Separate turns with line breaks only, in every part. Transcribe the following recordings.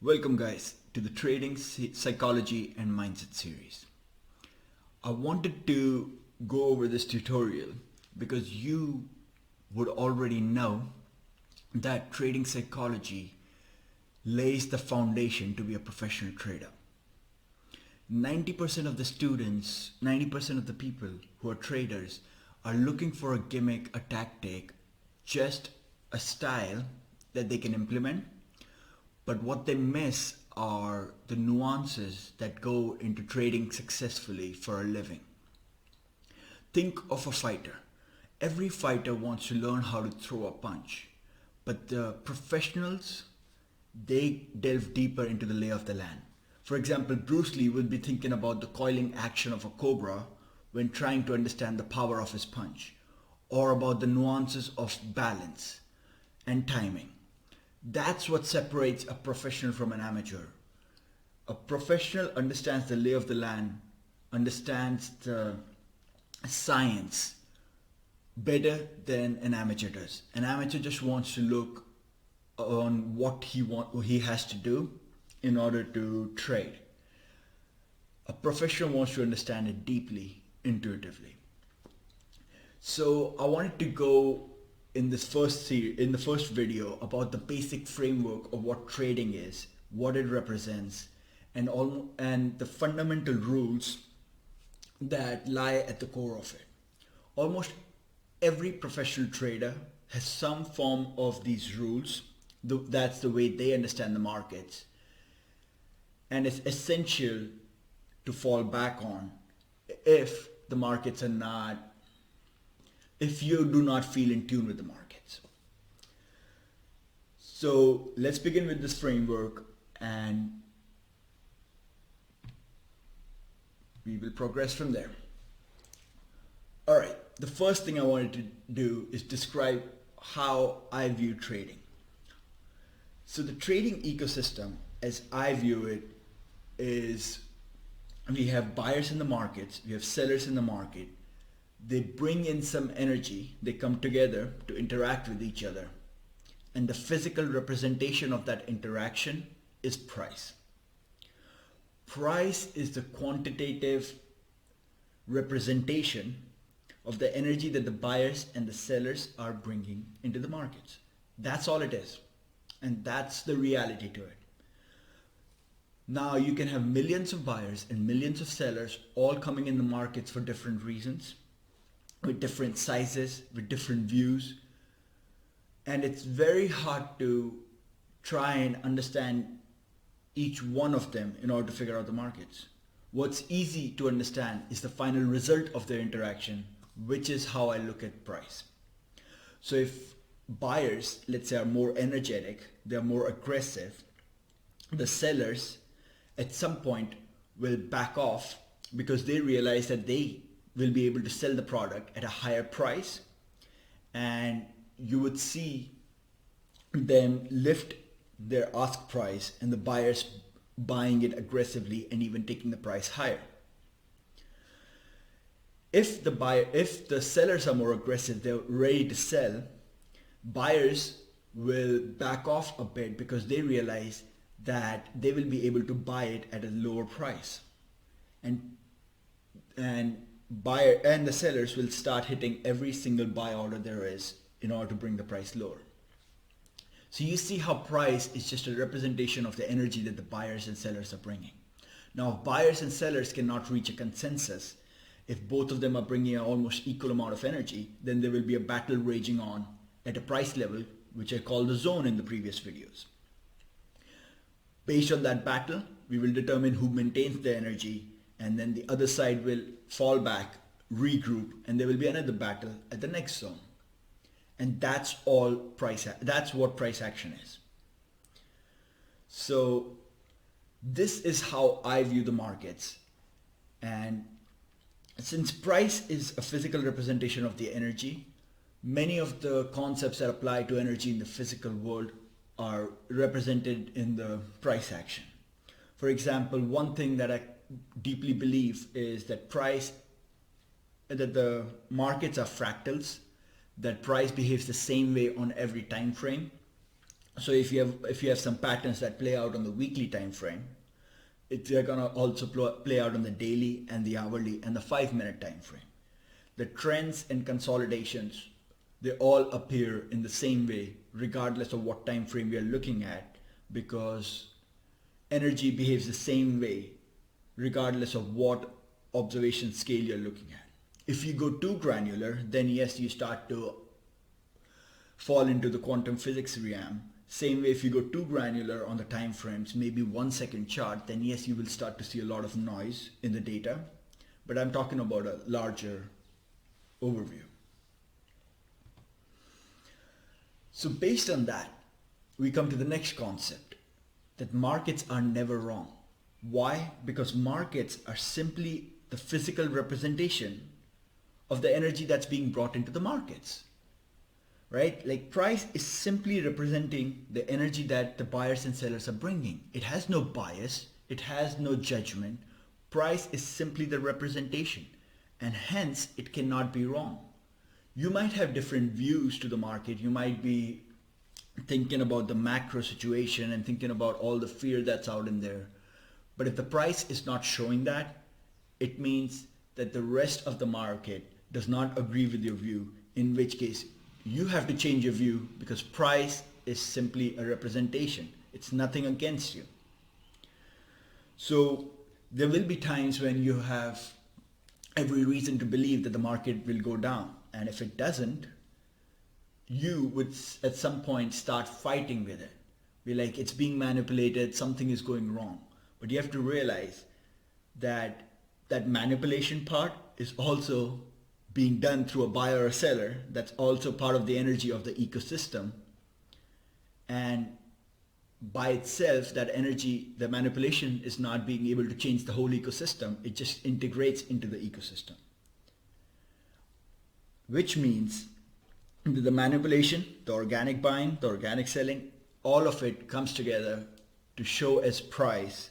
Welcome guys to the Trading Psychology and Mindset series. I wanted to go over this tutorial because you would already know that trading psychology lays the foundation to be a professional trader. 90% of the students, 90% of the people who are traders are looking for a gimmick, a tactic, just a style that they can implement. But what they miss are the nuances that go into trading successfully for a living. Think of a fighter. Every fighter wants to learn how to throw a punch, but the professionals, they delve deeper into the lay of the land. For example, Bruce Lee would be thinking about the coiling action of a cobra when trying to understand the power of his punch, or about the nuances of balance and timing. That's what separates a professional from an amateur. A professional understands the lay of the land, understands the science better than an amateur does. An amateur just wants to look on what he has to do in order to trade. A professional wants to understand it deeply, intuitively. So I wanted to go in the first video about the basic framework of what trading is, what it represents, and the fundamental rules that lie at the core of it. Almost every professional trader has some form of these rules. That's the way they understand the markets, and it's essential to fall back on if the markets are not if you do not feel in tune with the markets. So let's begin with this framework and we will progress from there. Alright, the first thing I wanted to do is describe how I view trading. So the trading ecosystem, as I view it, is we have buyers in the markets, we have sellers in the market. They bring in some energy, they come together to interact with each other, and the physical representation of that interaction is price. Price is the quantitative representation of the energy that the buyers and the sellers are bringing into the markets. That's all it is, and that's the reality to it. Now you can have millions of buyers and millions of sellers all coming in the markets for different reasons, with different sizes, with different views, and it's very hard to try and understand each one of them in order to figure out the markets. What's easy to understand is the final result of their interaction, which is how I look at price. So if buyers, let's say, are more energetic, they're more aggressive, the sellers at some point will back off because they realize that they will be able to sell the product at a higher price, and you would see them lift their ask price and the buyers buying it aggressively and even taking the price higher. If the sellers are more aggressive, they're ready to sell, buyers will back off a bit because they realize that they will be able to buy it at a lower price, and buyer and the sellers will start hitting every single buy order there is in order to bring the price lower. So you see how price is just a representation of the energy that the buyers and sellers are bringing. Now, if buyers and sellers cannot reach a consensus, if both of them are bringing an almost equal amount of energy, then there will be a battle raging on at a price level, which I called the zone in the previous videos. Based on that battle, we will determine who maintains the energy, and then the other side will fall back, regroup, and there will be another battle at the next zone. And that's what price action is. So this is how I view the markets. And since price is a physical representation of the energy, many of the concepts that apply to energy in the physical world are represented in the price action. For example, one thing that I deeply believe is that the markets are fractals, that price behaves the same way on every time frame. So if you have some patterns that play out on the weekly time frame, they're gonna also play out on the daily and the hourly and the 5 minute time frame. The trends and consolidations, they all appear in the same way regardless of what time frame we are looking at, because energy behaves the same way regardless of what observation scale you're looking at. If you go too granular, then yes, you start to fall into the quantum physics realm. Same way, if you go too granular on the time frames, maybe 1 second chart, then yes, you will start to see a lot of noise in the data. But I'm talking about a larger overview. So based on that, we come to the next concept, that markets are never wrong. Why? Because markets are simply the physical representation of the energy that's being brought into the markets. Right? Like, price is simply representing the energy that the buyers and sellers are bringing. It has no bias. It has no judgment. Price is simply the representation, and hence it cannot be wrong. You might have different views to the market. You might be thinking about the macro situation and thinking about all the fear that's out in there. But if the price is not showing that, it means that the rest of the market does not agree with your view, in which case you have to change your view, because price is simply a representation. It's nothing against you. So there will be times when you have every reason to believe that the market will go down. And if it doesn't, you would at some point start fighting with it. Be like, it's being manipulated, something is going wrong. But you have to realize that that manipulation part is also being done through a buyer or a seller. That's also part of the energy of the ecosystem. And by itself, that energy, the manipulation, is not being able to change the whole ecosystem. It just integrates into the ecosystem. Which means the manipulation, the organic buying, the organic selling, all of it comes together to show as price.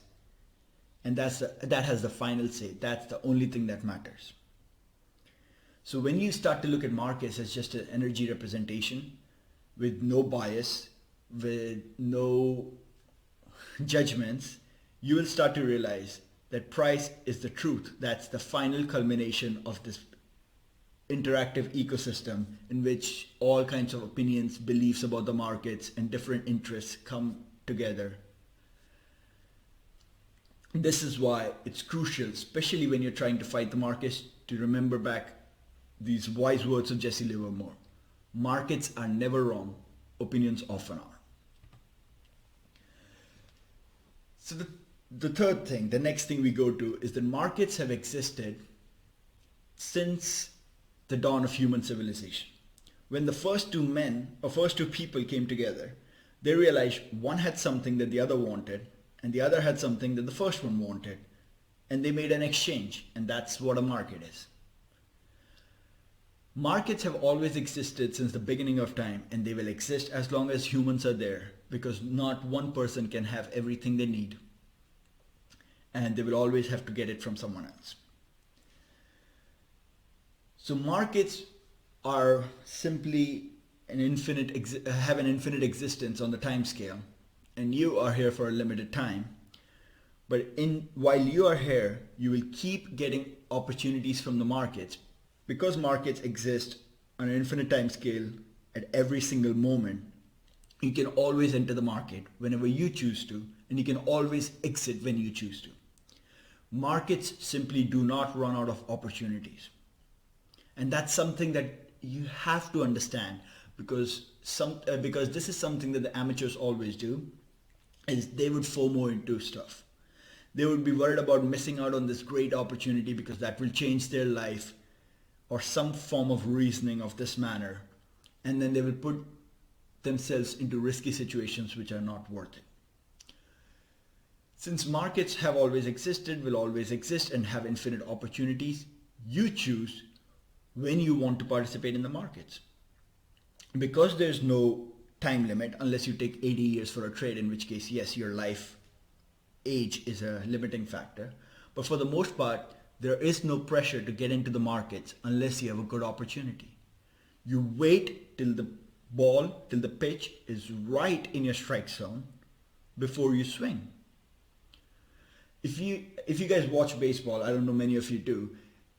And that has the final say. That's the only thing that matters. So when you start to look at markets as just an energy representation with no bias, with no judgments, you will start to realize that price is the truth. That's the final culmination of this interactive ecosystem in which all kinds of opinions, beliefs about the markets, and different interests come together. This is why it's crucial, especially when you're trying to fight the markets, to remember back these wise words of Jesse Livermore. Markets are never wrong. Opinions often are. So the third thing, the next thing we go to, is that markets have existed since the dawn of human civilization. When the first two people came together, they realized one had something that the other wanted, and the other had something that the first one wanted, and they made an exchange, and that's what a market is. Markets have always existed since the beginning of time, and they will exist as long as humans are there, because not one person can have everything they need, and they will always have to get it from someone else. So markets are simply have an infinite existence on the time scale, and you are here for a limited time. But while you are here, you will keep getting opportunities from the markets. Because markets exist on an infinite time scale at every single moment, you can always enter the market whenever you choose to, and you can always exit when you choose to. Markets simply do not run out of opportunities. And that's something that you have to understand, because this is something that the amateurs always do, is they would FOMO into stuff. They would be worried about missing out on this great opportunity because that will change their life, or some form of reasoning of this manner, and then they will put themselves into risky situations which are not worth it. Since markets have always existed, will always exist, and have infinite opportunities, you choose when you want to participate in the markets. Because there's no time limit, unless you take 80 years for a trade, in which case, yes, your life age is a limiting factor. But for the most part, there is no pressure to get into the markets unless you have a good opportunity. You wait till the ball till the pitch is right in your strike zone before you swing. If you guys watch baseball, I don't know many of you do.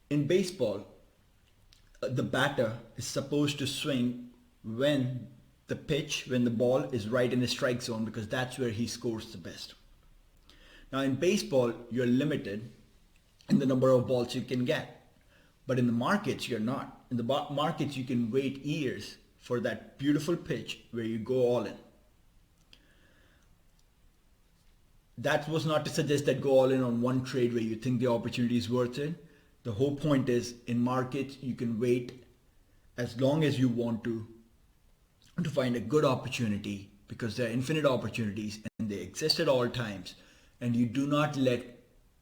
In baseball, the batter is supposed to swing when when the ball is right in the strike zone, because that's where he scores the best. Now in baseball, you're limited in the number of balls you can get. But in the markets, you're not. In the markets, you can wait years for that beautiful pitch where you go all in. That was not to suggest that go all in on one trade where you think the opportunity is worth it. The whole point is, in markets, you can wait as long as you want to find a good opportunity, because there are infinite opportunities and they exist at all times, and you do not let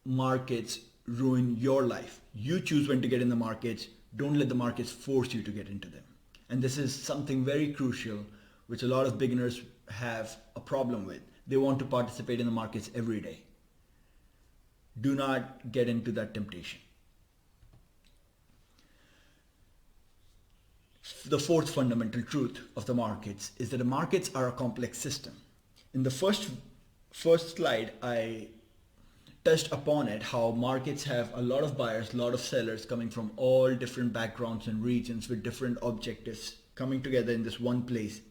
markets ruin your life. You choose when to get in the markets. Don't let the markets force you to get into them. And this is something very crucial, which a lot of beginners have a problem with. They want to participate in the markets every day. Do not get into that temptation. The fourth fundamental truth of the markets is that the markets are a complex system. In the first slide, I touched upon it, how markets have a lot of buyers, a lot of sellers coming from all different backgrounds and regions with different objectives coming together in this one place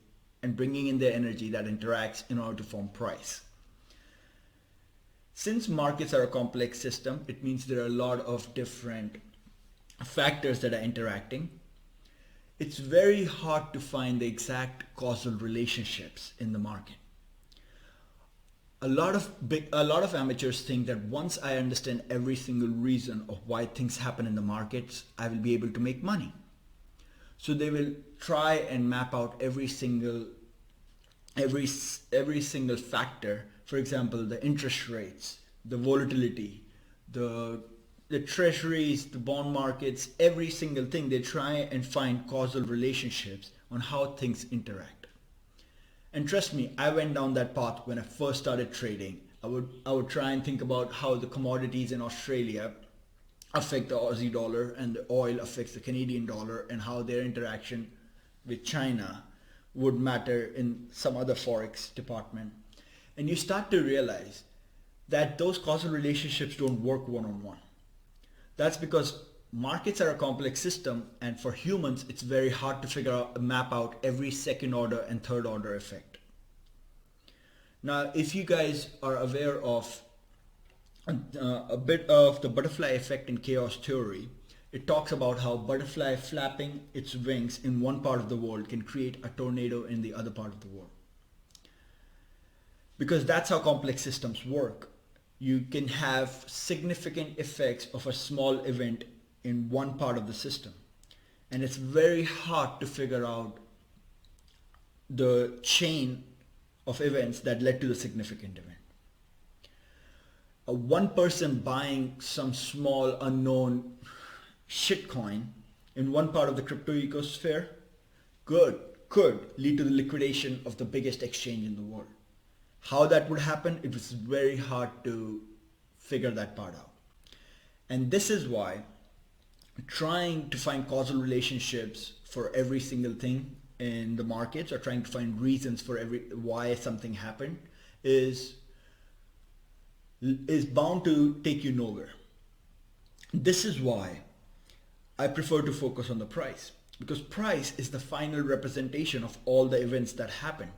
and bringing in their energy that interacts in order to form price. Since markets are a complex system, it means there are a lot of different factors that are interacting. It's very hard to find the exact causal relationships in the market. A lot of amateurs think that once I understand every single reason of why things happen in the markets, I will be able to make money. So they will try and map out every single factor. For example, the interest rates, the volatility, the treasuries, the bond markets, every single thing. They try and find causal relationships on how things interact. And trust me, I went down that path when I first started trading. I would try and think about how the commodities in Australia affect the Aussie dollar and the oil affects the Canadian dollar, and how their interaction with China would matter in some other forex department. And you start to realize that those causal relationships don't work one-on-one. That's because markets are a complex system, and for humans, it's very hard to map out every second order and third order effect. Now, if you guys are aware of a bit of the butterfly effect in chaos theory, it talks about how butterfly flapping its wings in one part of the world can create a tornado in the other part of the world. Because that's how complex systems work. You can have significant effects of a small event in one part of the system. And it's very hard to figure out the chain of events that led to the significant event. One person buying some small unknown shitcoin in one part of the crypto ecosphere could lead to the liquidation of the biggest exchange in the world. How that would happen, it was very hard to figure that part out. And this is why trying to find causal relationships for every single thing in the markets, or trying to find reasons for why something happened, is bound to take you nowhere. This is why I prefer to focus on the price, because price is the final representation of all the events that happen.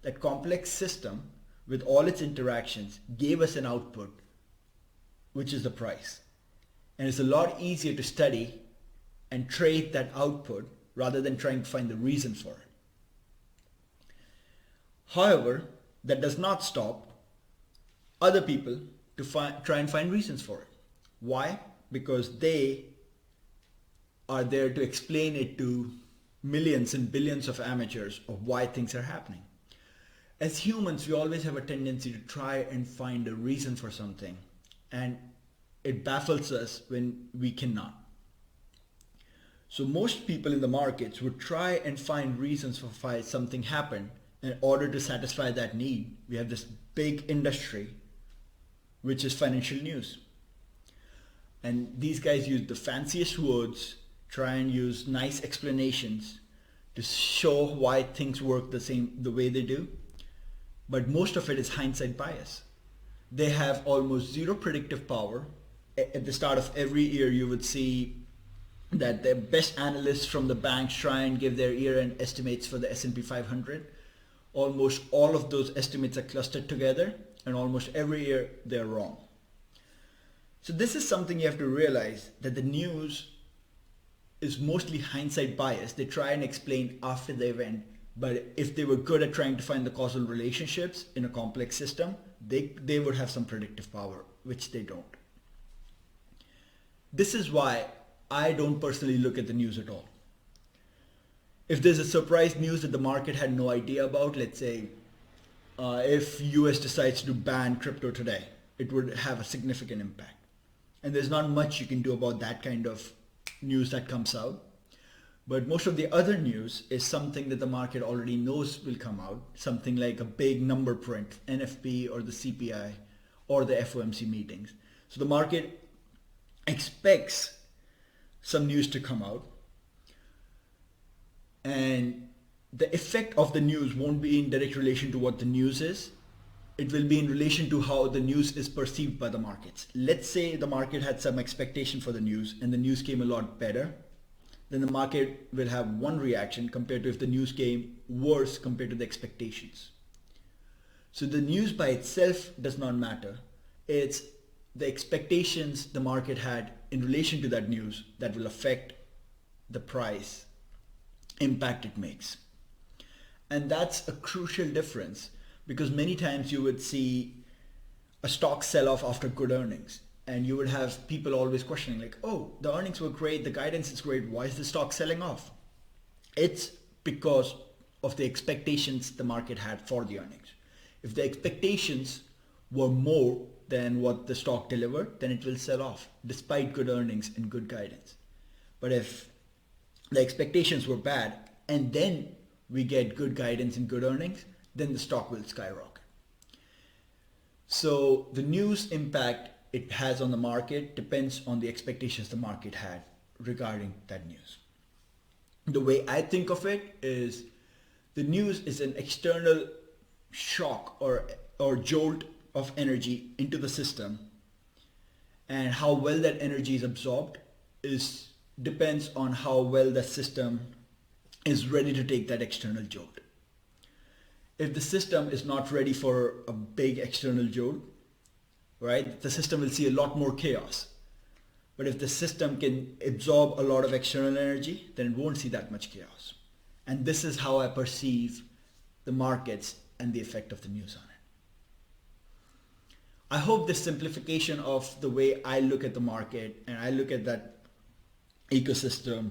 That complex system with all its interactions gave us an output, which is the price. And it's a lot easier to study and trade that output rather than trying to find the reason for it. However, that does not stop other people to try and find reasons for it. Why? Because they are there to explain it to millions and billions of amateurs of why things are happening. As humans, we always have a tendency to try and find a reason for something, and it baffles us when we cannot. So most people in the markets would try and find reasons for why something happened in order to satisfy that need. We have this big industry, which is financial news. And these guys use the fanciest words, try and use nice explanations to show why things work the way they do. But most of it is hindsight bias. They have almost zero predictive power. At the start of every year, you would see that the best analysts from the banks try and give their year-end estimates for the S&P 500. Almost all of those estimates are clustered together, and almost every year they're wrong. So this is something you have to realize, that the news is mostly hindsight bias. They try and explain after the event, but if they were good at trying to find the causal relationships in a complex system, they would have some predictive power, which they don't. This is why I don't personally look at the news at all. If there's a surprise news that the market had no idea about, let's say if US decides to ban crypto today, it would have a significant impact. And there's not much you can do about that kind of news that comes out. But most of the other news is something that the market already knows will come out, something like a big number print, NFP or the CPI or the FOMC meetings. So the market expects some news to come out, and the effect of the news won't be in direct relation to what the news is. It will be in relation to how the news is perceived by the markets. Let's say the market had some expectation for the news and the news came a lot better, then the market will have one reaction compared to if the news came worse compared to the expectations. So the news by itself does not matter. It's the expectations the market had in relation to that news that will affect the price impact it makes. And that's a crucial difference, because many times you would see a stock sell off after good earnings, and you would have people always questioning like, oh, the earnings were great, the guidance is great, why is the stock selling off? It's because of the expectations the market had for the earnings. If the expectations were more than what the stock delivered, then it will sell off despite good earnings and good guidance. But if the expectations were bad and then we get good guidance and good earnings, then the stock will skyrocket. So the news impact it has on the market depends on the expectations the market had regarding that news. The way I think of it is, the news is an external shock or jolt of energy into the system, and how well that energy is absorbed depends on how well the system is ready to take that external jolt. If the system is not ready for a big external jolt, right, the system will see a lot more chaos. But if the system can absorb a lot of external energy, then it won't see that much chaos. And this is how I perceive the markets and the effect of the news on it. I hope this simplification of the way I look at the market and I look at that ecosystem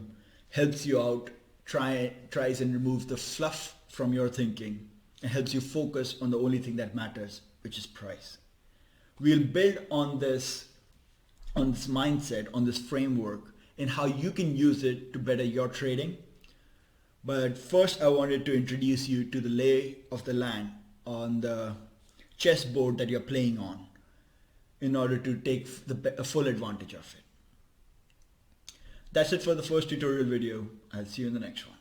helps you out, tries and removes the fluff from your thinking and helps you focus on the only thing that matters, which is price. We'll build on this mindset, on this framework, and how you can use it to better your trading. But first I wanted to introduce you to the lay of the land on the chessboard that you're playing on in order to take a full advantage of it. That's it for the first tutorial video. I'll see you in the next one.